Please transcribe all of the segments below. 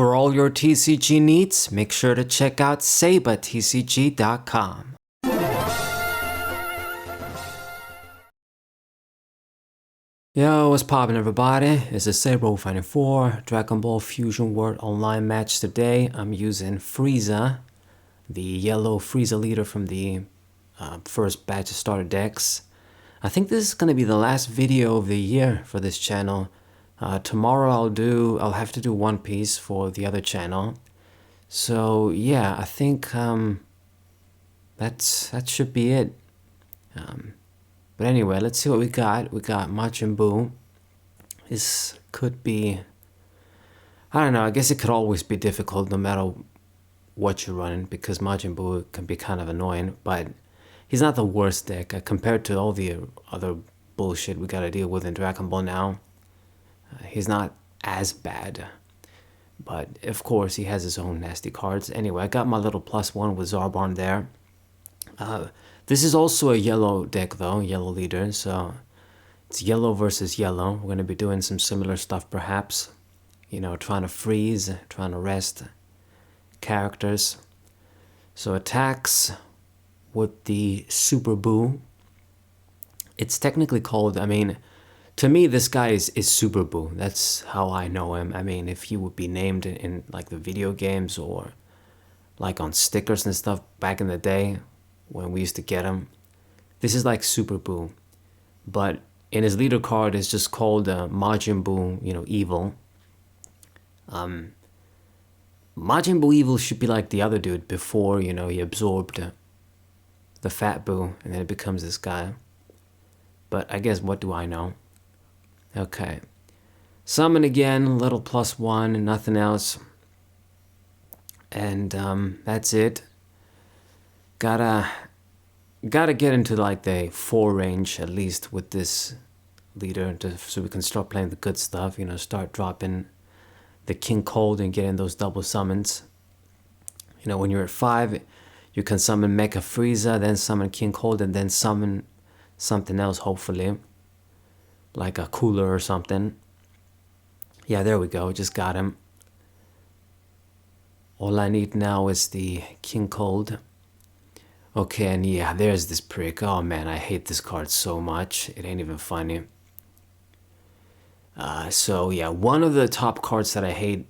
For all your TCG needs, make sure to check out SabaTCG.com. Yo, what's poppin' everybody? It's a Saber Fighting 4 Dragon Ball Fusion World Online match today. I'm using Frieza, the yellow Frieza leader from the first batch of starter decks. I think this is gonna be the last video of the year for this channel. Tomorrow I'll have to do One Piece for the other channel. So yeah, I think that should be it. But anyway, let's see what we got. We got Majin Buu. This could be, I don't know, I guess it could always be difficult no matter what you're running, because Majin Buu can be kind of annoying, but he's not the worst deck compared to all the other bullshit we gotta deal with in Dragon Ball now. He's not as bad, but of course he has his own nasty cards. Anyway, I got my little +1 with Zarbon there. This is also a yellow deck though, yellow leader, so it's yellow versus yellow. We're going to be doing some similar stuff perhaps. You know, trying to freeze, trying to rest characters. So attacks with the Super Buu. It's technically called, I mean, to me this guy is Super Buu. That's how I know him. I mean, if he would be named in like the video games or like on stickers and stuff back in the day, when we used to get him, this is like Super Buu, but in his leader card it's just called Majin Buu, you know, evil. Majin Buu evil should be like the other dude before, you know, he absorbed the Fat Buu and then it becomes this guy. But I guess, what do I know? Okay, summon again, little +1 and nothing else, and that's it. Gotta get into like the 4 range at least with this leader, so we can start playing the good stuff, you know, start dropping the King Cold and getting those double summons. You know, when you're at 5, you can summon Mecha Frieza, then summon King Cold, and then summon something else, hopefully. Like a cooler or something. Yeah, there we go, just got him. All I need now is the King Cold. Okay, and yeah, there's this prick. Oh man, I hate this card so much. It ain't even funny. So yeah, one of the top cards that I hate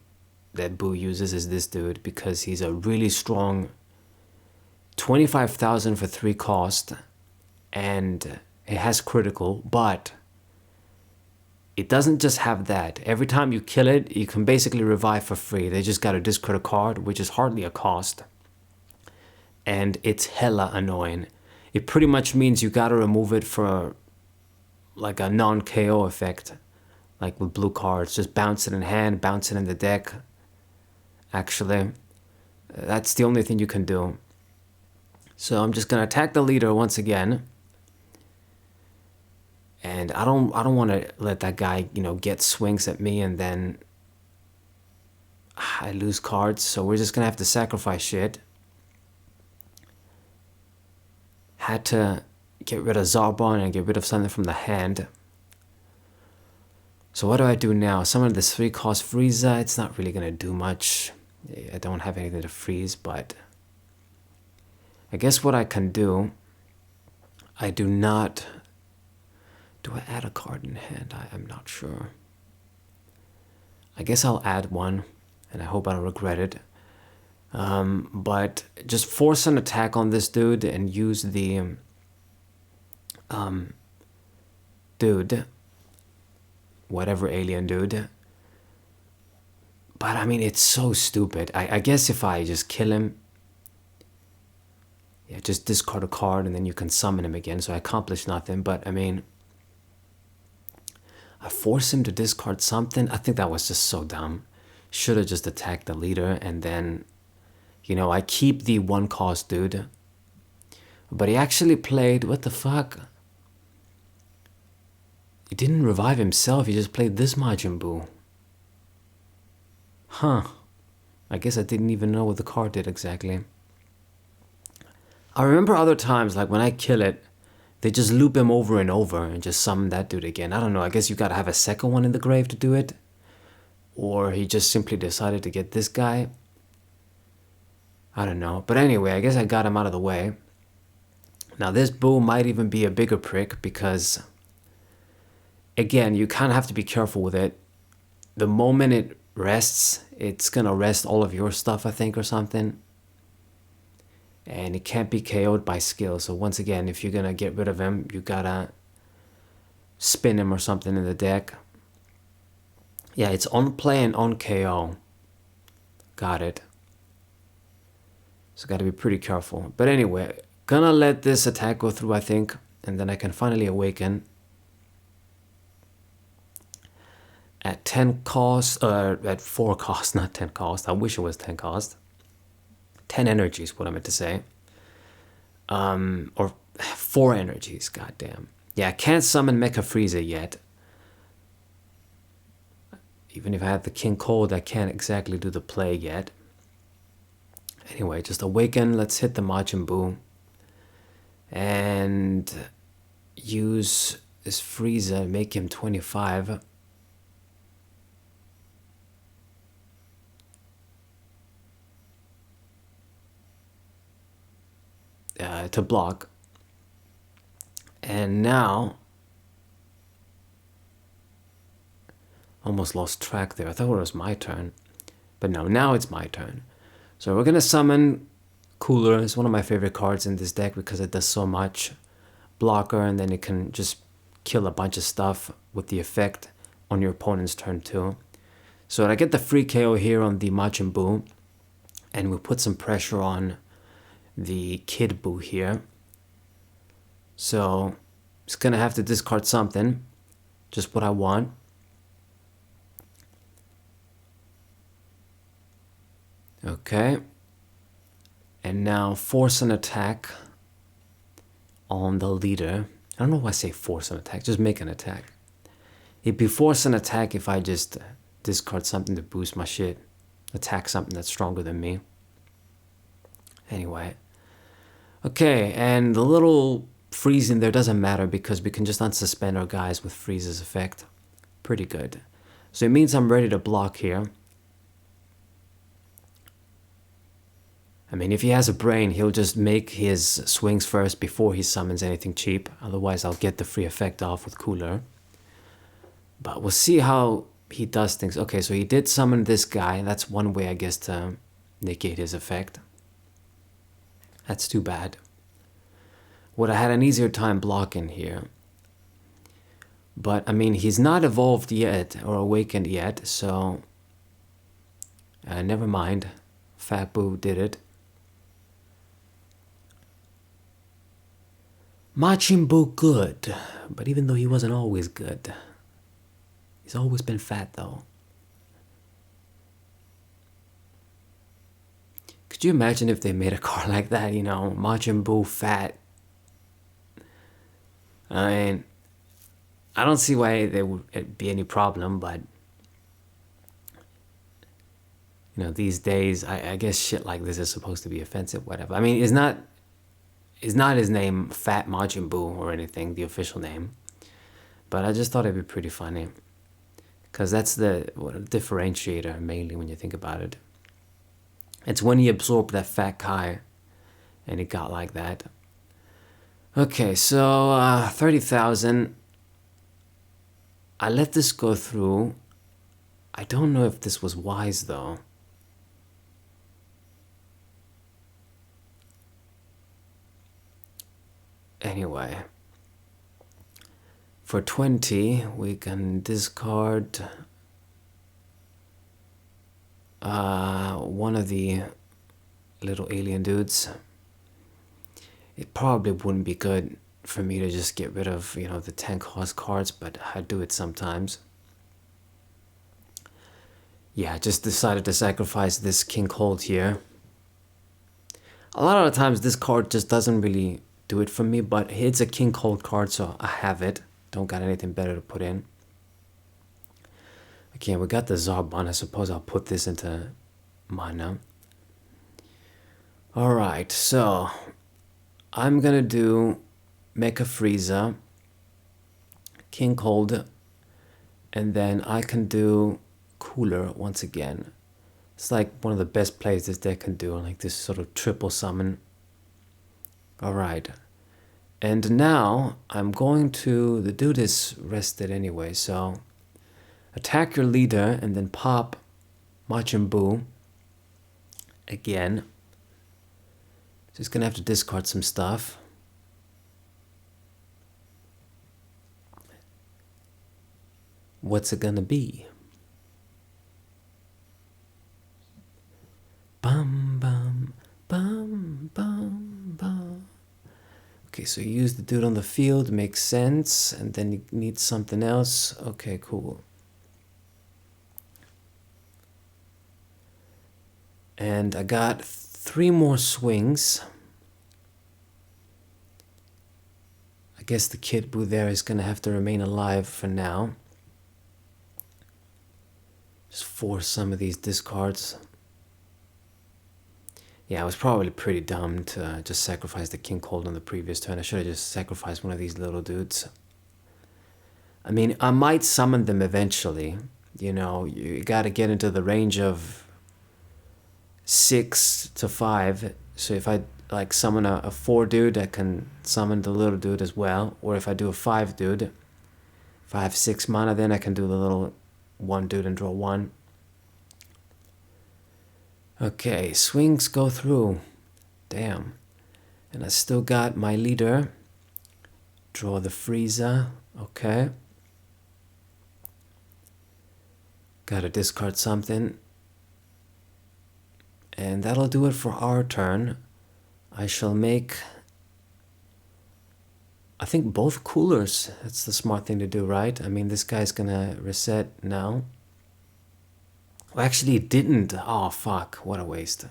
that Buu uses is this dude, because he's a really strong 25,000 for 3 cost, and it has critical, but it doesn't just have that. Every time you kill it, you can basically revive for free. They just gotta discard a card, which is hardly a cost. And it's hella annoying. It pretty much means you gotta remove it for like a non-KO effect, like with blue cards. Just bounce it in hand, bounce it in the deck. Actually, that's the only thing you can do. So I'm just gonna attack the leader once again, and I don't want to let that guy, you know, get swings at me and then I lose cards. So we're just gonna have to sacrifice shit. Had to get rid of Zarbon and get rid of something from the hand. So what do I do now? Summon this 3 cost Frieza. It's not really gonna do much. I don't have anything to freeze, but I guess what I can do, I do not, do I add a card in hand? I'm not sure. I guess I'll add one, and I hope I don't regret it. But just force an attack on this dude and use the dude, whatever alien dude. But I mean, it's so stupid. I guess if I just kill him, yeah, just discard a card and then you can summon him again, so I accomplish nothing. But I mean, I force him to discard something. I think that was just so dumb. Should have just attacked the leader, and then, you know, I keep the 1 cost dude. But he actually played, what the fuck? He didn't revive himself, he just played this Majin Buu. Huh. I guess I didn't even know what the card did exactly. I remember other times, like when I kill it, they just loop him over and over and just summon that dude again. I don't know, I guess you gotta have a second one in the grave to do it. or he just simply decided to get this guy. I don't know. But anyway, I guess I got him out of the way. Now this Buu might even be a bigger prick because, again, you kind of have to be careful with it. The moment it rests, it's gonna rest all of your stuff, I think, or something. And it can't be KO'd by skill. So once again, if you're gonna get rid of him, you gotta spin him or something in the deck. Yeah, it's on play and on KO. Got it. So gotta be pretty careful. But anyway, gonna let this attack go through, I think, and then I can finally awaken. At 10 cost, at 4 cost, not 10 cost. I wish it was 10 cost. 10 energies, what I meant to say. Or 4 energies, goddamn. Yeah, I can't summon Mecha Frieza yet. Even if I have the King Cold, I can't exactly do the play yet. Anyway, just awaken. Let's hit the Majin Buu. And use this Frieza, make him 25. To block. And now, almost lost track there. I thought it was my turn. But no, now it's my turn. So we're going to summon Cooler. It's one of my favorite cards in this deck because it does so much. Blocker, and then it can just kill a bunch of stuff with the effect on your opponent's turn too. So I get the free KO here on the Majin Buu. And we put some pressure on the Kid Buu here. So it's going to have to discard something. Just what I want. Okay. And now force an attack on the leader. I don't know why I say force an attack. Just make an attack. It'd be force an attack if I just discard something to boost my shit. Attack something that's stronger than me. Anyway. Okay, and the little freeze in there doesn't matter because we can just unsuspend our guys with Frieza's effect. Pretty good. So it means I'm ready to block here. I mean, if he has a brain, he'll just make his swings first before he summons anything cheap. Otherwise, I'll get the free effect off with Cooler. But we'll see how he does things. Okay, so he did summon this guy. That's one way, I guess, to negate his effect. That's too bad. Would have had an easier time blocking here. But, I mean, he's not evolved yet or awakened yet, so never mind. Fat Buu did it. Majin Buu good, but even though he wasn't always good, he's always been fat though. Could you imagine if they made a car like that, you know, Majin Buu fat? I mean, I don't see why there would be any problem, but you know, these days, I guess shit like this is supposed to be offensive, whatever. I mean, it's not his name Fat Majin Buu or anything, the official name. But I just thought it'd be pretty funny. Because that's the differentiator, mainly, when you think about it. It's when he absorbed that fat Kai, and it got like that. Okay, so 30,000. I let this go through. I don't know if this was wise, though. Anyway, for 20, we can discard one of the little alien dudes. It probably wouldn't be good for me to just get rid of, you know, the 10 cost cards, but I do it sometimes. Yeah, I just decided to sacrifice this King Cold here. A lot of the times this card just doesn't really do it for me, but it's a King Cold card, so I have it. Don't got anything better to put in. Okay, we got the Zarbon. I suppose I'll put this into mana. Alright, so I'm gonna do Mecha Frieza, King Cold, and then I can do Cooler once again. It's like one of the best plays this deck can do, like this sort of triple summon. Alright. And now I'm going to, the dude is rested anyway, so attack your leader and then pop Majin Buu again. Just gonna have to discard some stuff. What's it gonna be? Bum bum bum bum bum. Okay, so you use the dude on the field, makes sense, and then you need something else. Okay, cool. And I got 3 more swings. I guess the Kid Buu there is gonna have to remain alive for now. Just force some of these discards. Yeah, I was probably pretty dumb to just sacrifice the King Cold on the previous turn. I should have just sacrificed one of these little dudes. I mean, I might summon them eventually. You know, you gotta get into the range of 6 to 5. So if I like summon a 4 dude, I can summon the little dude as well. Or if I do a 5 dude, if I have 6 mana, then I can do the little 1 dude and draw 1. Okay, swings go through. Damn. And I still got my leader. Draw the Frieza. Okay. Gotta discard something. And that'll do it for our turn. I shall make, I think, both coolers. That's the smart thing to do, right? I mean, this guy's gonna reset now. Well, actually, it didn't. Oh, fuck. What a waste.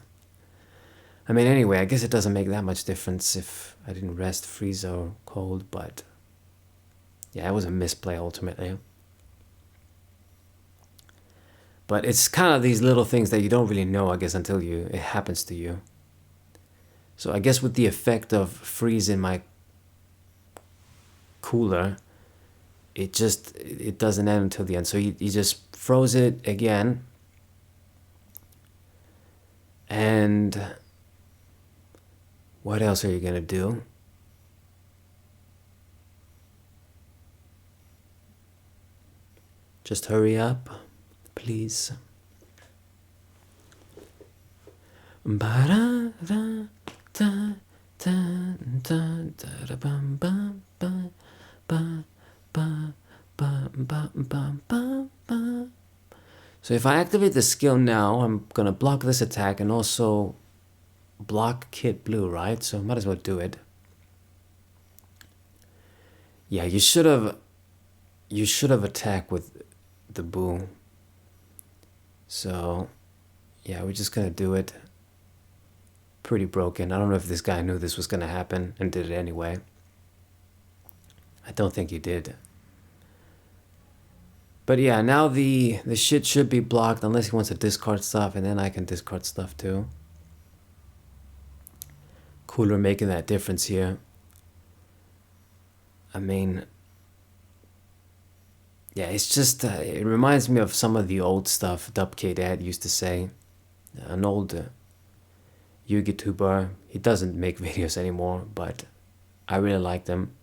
I mean, anyway, I guess it doesn't make that much difference if I didn't rest Frieza or Cold, but yeah, it was a misplay ultimately. But it's kind of these little things that you don't really know, I guess, until it happens to you. So I guess with the effect of freezing my cooler, it doesn't end until the end. So you just froze it again. And what else are you gonna do? Just hurry up, please. So if I activate the skill now, I'm gonna block this attack and also block Kid Blue, right? So might as well do it. Yeah, you should have attacked with the Boo. So yeah, we're just gonna do it. Pretty broken. I don't know if this guy knew this was gonna happen and did it anyway. I don't think he did. But yeah, now the shit should be blocked unless he wants to discard stuff, and then I can discard stuff too. Cooler making that difference here. I mean, yeah, it's just, it reminds me of some of the old stuff Dubk Dad used to say. An old YouTuber. He doesn't make videos anymore, but I really like them.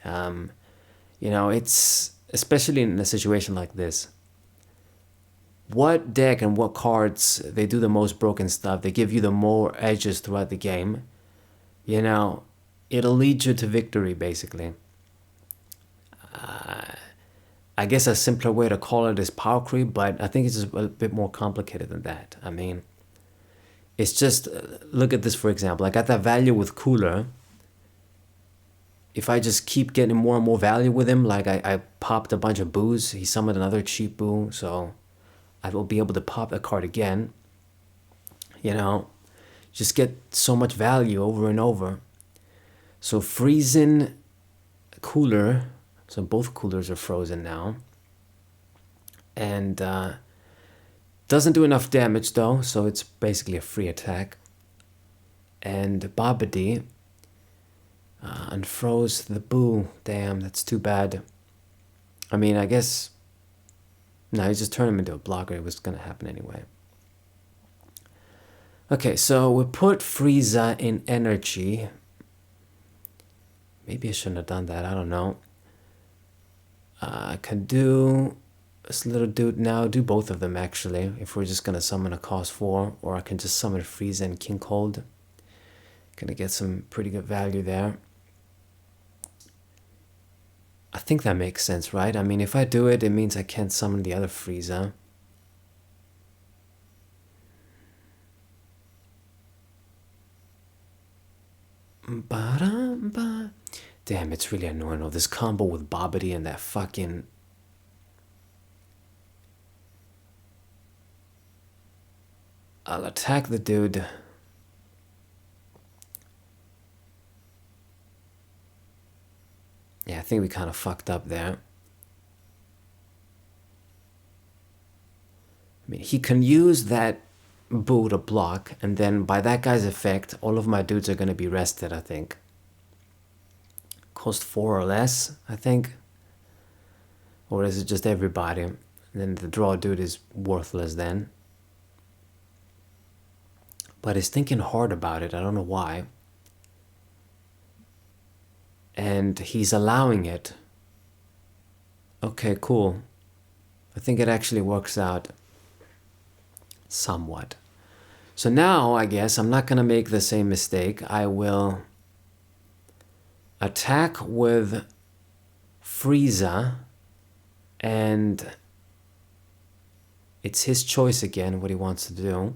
You know, it's, especially in a situation like this, what deck and what cards, they do the most broken stuff, they give you the more edges throughout the game, you know, it'll lead you to victory, basically. I guess a simpler way to call it is power creep, but I think it's just a bit more complicated than that. I mean, it's just, look at this for example. I got that value with Cooler. If I just keep getting more and more value with him, like I popped a bunch of boos, he summoned another cheap boo, so I will be able to pop a card again. You know, just get so much value over and over. So freezing Cooler, so both coolers are frozen now. And doesn't do enough damage though, so it's basically a free attack. And Babidi unfroze the Boo. Damn, that's too bad. I mean, I guess No, he just turned him into a blocker. It was gonna happen anyway. Okay, so we put Frieza in energy. Maybe I shouldn't have done that. I don't know. I can do this little dude now. Do both of them actually. If we're just gonna summon a cost 4, or I can just summon Frieza and King Cold. Gonna get some pretty good value there. I think that makes sense, right? I mean, if I do it, it means I can't summon the other Frieza. Damn, it's really annoying. Oh, this combo with Bobbity and that fucking... I'll attack the dude. Yeah, I think we kind of fucked up there. I mean, he can use that Buu to block, and then by that guy's effect, all of my dudes are going to be rested, I think. Cost 4 or less, I think. Or is it just everybody? And then the draw dude is worthless then. But he's thinking hard about it, I don't know why. And he's allowing it. Okay, cool. I think it actually works out somewhat. So now, I guess, I'm not going to make the same mistake. I will attack with Frieza, and it's his choice again what he wants to do.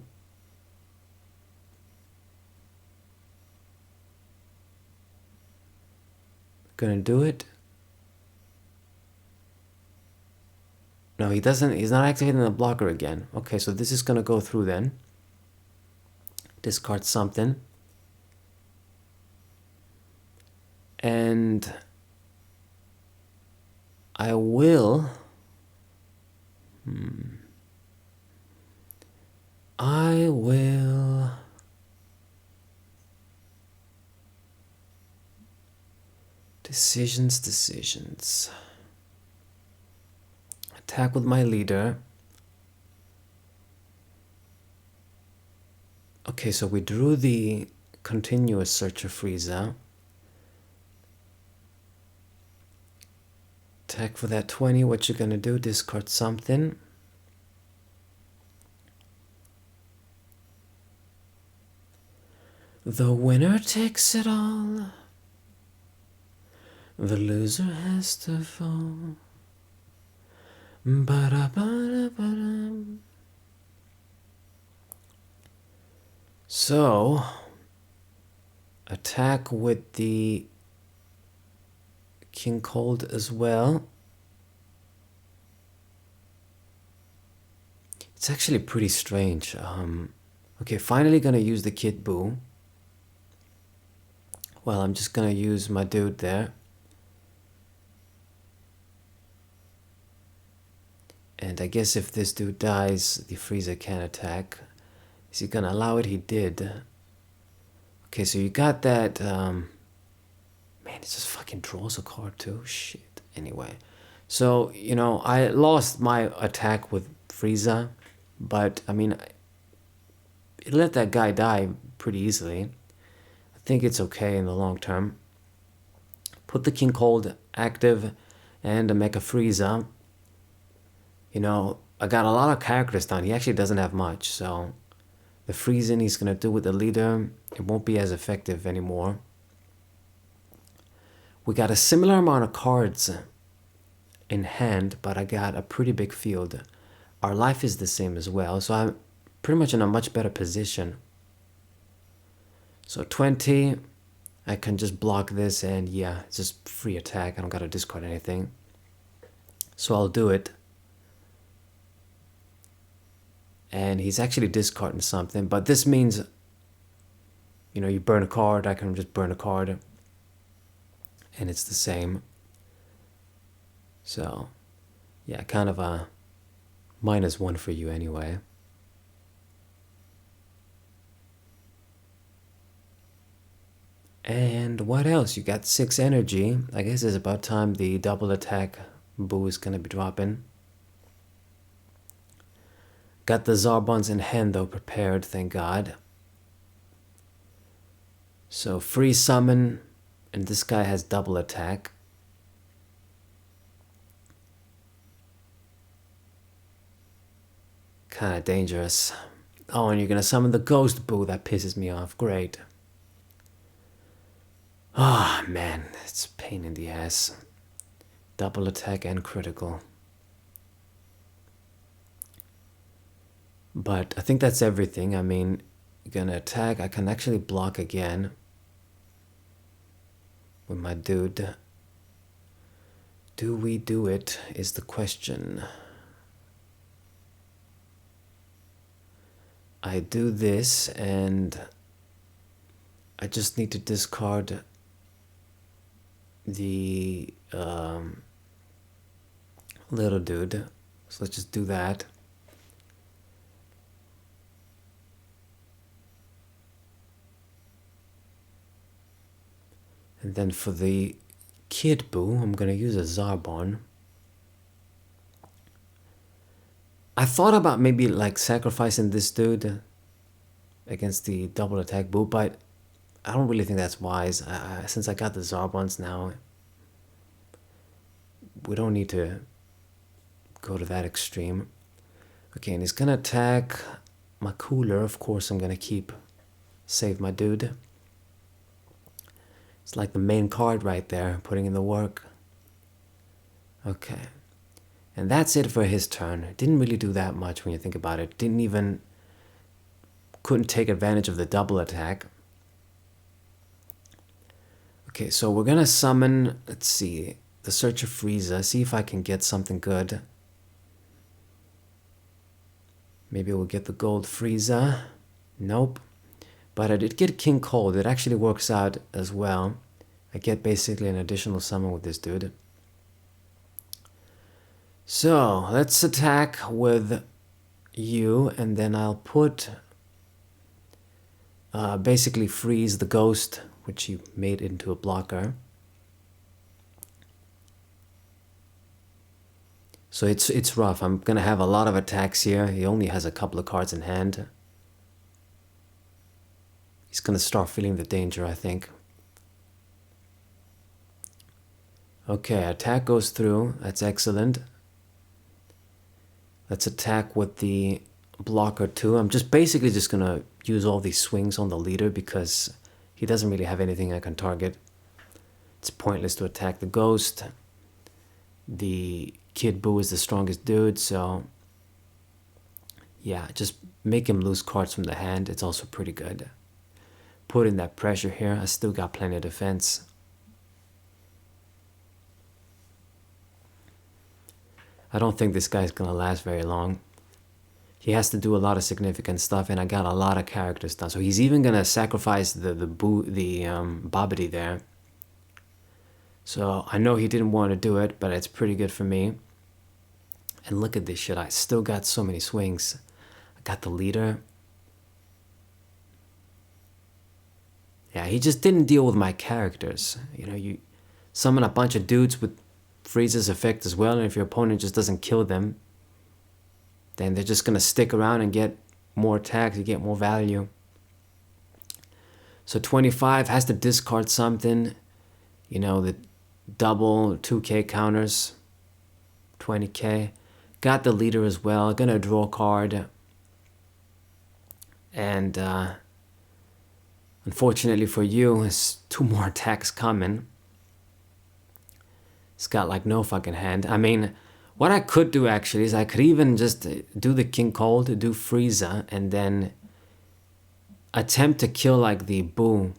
Gonna do it. No, he doesn't. He's not activating the blocker again. Okay, so this is gonna go through then. Discard something. And I will... I will... Decisions. Attack with my leader. Okay, so we drew the continuous Searcher Frieza. Attack for that 20. What you're gonna do? Discard something. The winner takes it all. The loser has to fall. Ba-da-ba-da-ba-da. So, attack with the King Cold as well. It's actually pretty strange. Okay, finally gonna use the Kid Buu. Well, I'm just gonna use my dude there. And I guess if this dude dies, the Frieza can attack. Is he gonna allow it? He did. Okay, so you got that. Man, it just fucking draws a card too. Shit. Anyway. So, you know, I lost my attack with Frieza. But, I mean, it let that guy die pretty easily. I think it's okay in the long term. Put the King Cold active and a Mecha Frieza. You know, I got a lot of characters down. He actually doesn't have much, so the freezing he's gonna do with the leader, it won't be as effective anymore. We got a similar amount of cards in hand, but I got a pretty big field. Our life is the same as well, so I'm pretty much in a much better position. So 20, I can just block this, and yeah, it's just free attack. I don't gotta discard anything. So I'll do it. And he's actually discarding something, but this means, you know, you burn a card, I can just burn a card, and it's the same. So, yeah, kind of a -1 for you anyway. And what else? You got 6 energy. I guess it's about time the double attack Buu is gonna be dropping. Got the Zarbons in hand though prepared, thank God. So free summon, and this guy has double attack. Kinda dangerous. Oh, and you're gonna summon the Ghost Boo, that pisses me off, great. Ah, oh, man, it's a pain in the ass. Double attack and critical. But I think that's everything. I mean, you're gonna attack. I can actually block again with my dude. Do we do it is the question. I do this and I just need to discard the little dude. So let's just do that. And then for the Kid Buu, I'm gonna use a Zarbon. I thought about maybe like sacrificing this dude against the double attack Buu, but I don't really think that's wise. Since I got the Zarbons now, we don't need to go to that extreme. Okay, and he's gonna attack my cooler. Of course, I'm gonna save my dude. It's like the main card right there, putting in the work. Okay. And that's it for his turn. Didn't really do that much when you think about it. Couldn't take advantage of the double attack. Okay, so we're gonna summon, let's see, the Search of Frieza. See if I can get something good. Maybe we'll get the gold Frieza. Nope. But I did get King Cold. It actually works out as well. I get basically an additional summon with this dude. So let's attack with you, and then I'll put basically freeze the ghost, which you made into a blocker. So it's rough. I'm gonna have a lot of attacks here. He only has a couple of cards in hand. He's gonna start feeling the danger, I think. Okay, attack goes through. That's excellent. Let's attack with the blocker too. I'm basically just gonna use all these swings on the leader because he doesn't really have anything I can target. It's pointless to attack the ghost. The Kid Buu is the strongest dude, so yeah, just make him lose cards from the hand. It's also pretty good. Put in that pressure here. I still got plenty of defense. I don't think this guy's gonna last very long. He has to do a lot of significant stuff, and I got a lot of characters done. So he's even gonna sacrifice the Babidi there. So I know he didn't want to do it, but it's pretty good for me. And look at this shit. I still got so many swings. I got the leader. Yeah, he just didn't deal with my characters. You know, you summon a bunch of dudes with Frieza's effect as well, and if your opponent just doesn't kill them, then they're just gonna stick around and get more attacks, you get more value. So 25 has to discard something, you know, the double 2k counters, 20k. Got the leader as well, gonna draw a card. And unfortunately for you, there's 2 more attacks coming. It's got like no fucking hand. I mean, what I could do actually is I could even just do the King Cold, do Frieza, and then attempt to kill like the Buu.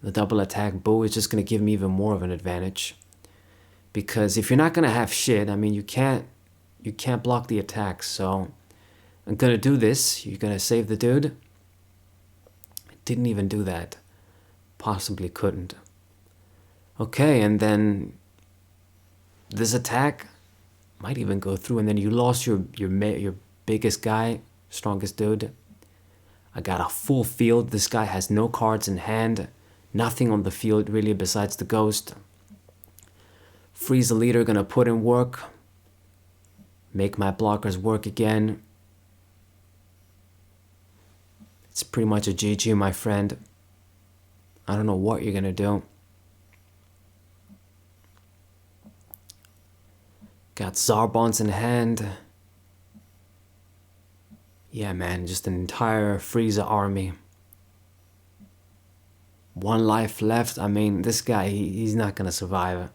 The double attack Buu is just going to give me even more of an advantage. Because if you're not going to have shit, I mean, you can't block the attacks. So I'm going to do this. You're going to save the dude. Didn't even do that. Possibly couldn't. Okay, and then this attack might even go through, and then you lost your biggest guy, strongest dude. I got a full field. This guy has no cards in hand, nothing on the field really besides the ghost. Freeze the leader, gonna put in work, make my blockers work again. it's pretty much a GG, my friend. I don't know what you're gonna do. Got Zarbons in hand. Yeah, man, just an entire Frieza army. 1 life left. I mean, this guy, he's not gonna survive.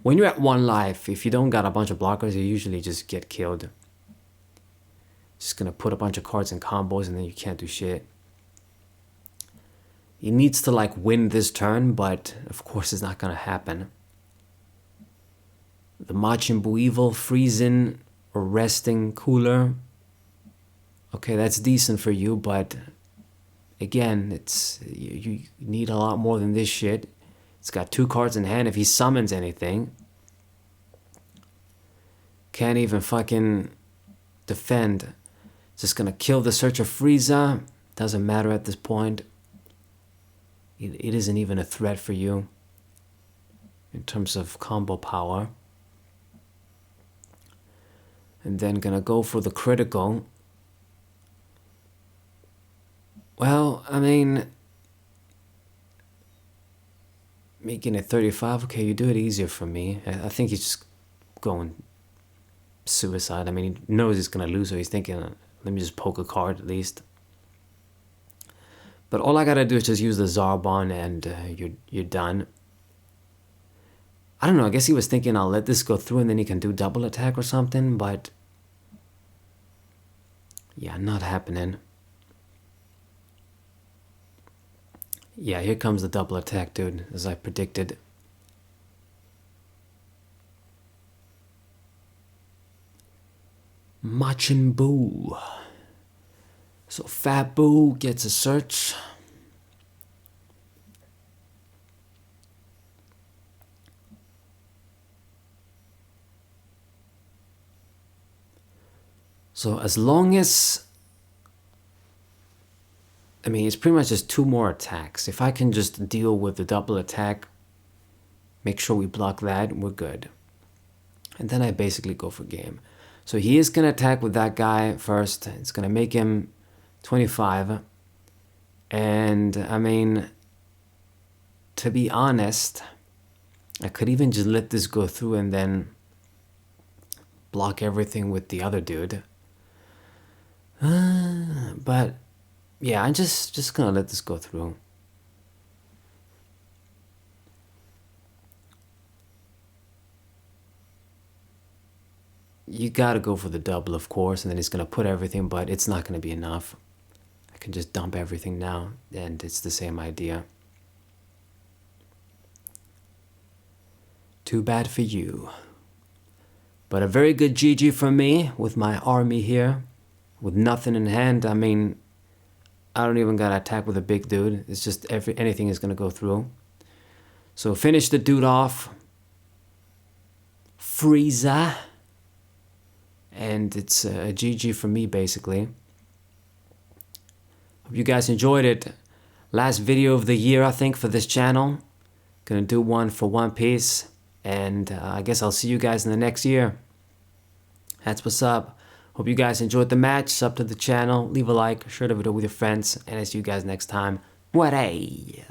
When you're at 1 life, if you don't got a bunch of blockers, you usually just get killed. Just gonna put a bunch of cards in combos and then you can't do shit. He needs to like win this turn, but of course it's not gonna happen. The Majin Buu evil, freezing, arresting, cooler. Okay, that's decent for you, but again, it's you need a lot more than this shit. It's got 2 cards in hand. If he summons anything, can't even fucking defend. Just gonna kill the Searcher Frieza. Doesn't matter at this point. It isn't even a threat for you in terms of combo power. And then gonna go for the critical. Well, I mean, making it 35, okay, you do it easier for me. I think he's just going suicide. I mean, he knows he's gonna lose, so he's thinking, let me just poke a card at least. But all I gotta do is just use the Zarbon and you're done. I don't know, I guess he was thinking I'll let this go through and then he can do double attack or something, but yeah, not happening. Yeah, here comes the double attack, dude, as I predicted. Majin Buu. So Fat Buu gets a search. So as long as, I mean, it's pretty much just 2 more attacks. If I can just deal with the double attack, make sure we block that, we're good. And then I basically go for game. So he is going to attack with that guy first. It's going to make him 25. And, I mean, to be honest, I could even just let this go through and then block everything with the other dude. But yeah, I'm just gonna let this go through. You gotta go for the double, of course, and then he's gonna put everything, but it's not gonna be enough. I can just dump everything now, and it's the same idea. Too bad for you. But a very good GG from me with my army here. With nothing in hand. I mean, I don't even gotta attack with a big dude. It's just anything is gonna go through. So finish the dude off. Frieza. And it's a GG for me, basically. Hope you guys enjoyed it. Last video of the year, I think, for this channel. Gonna do one for One Piece. And I guess I'll see you guys in the next year. That's what's up. Hope you guys enjoyed the match. Sub to the channel. Leave a like. Share the video with your friends. And I'll see you guys next time. What a...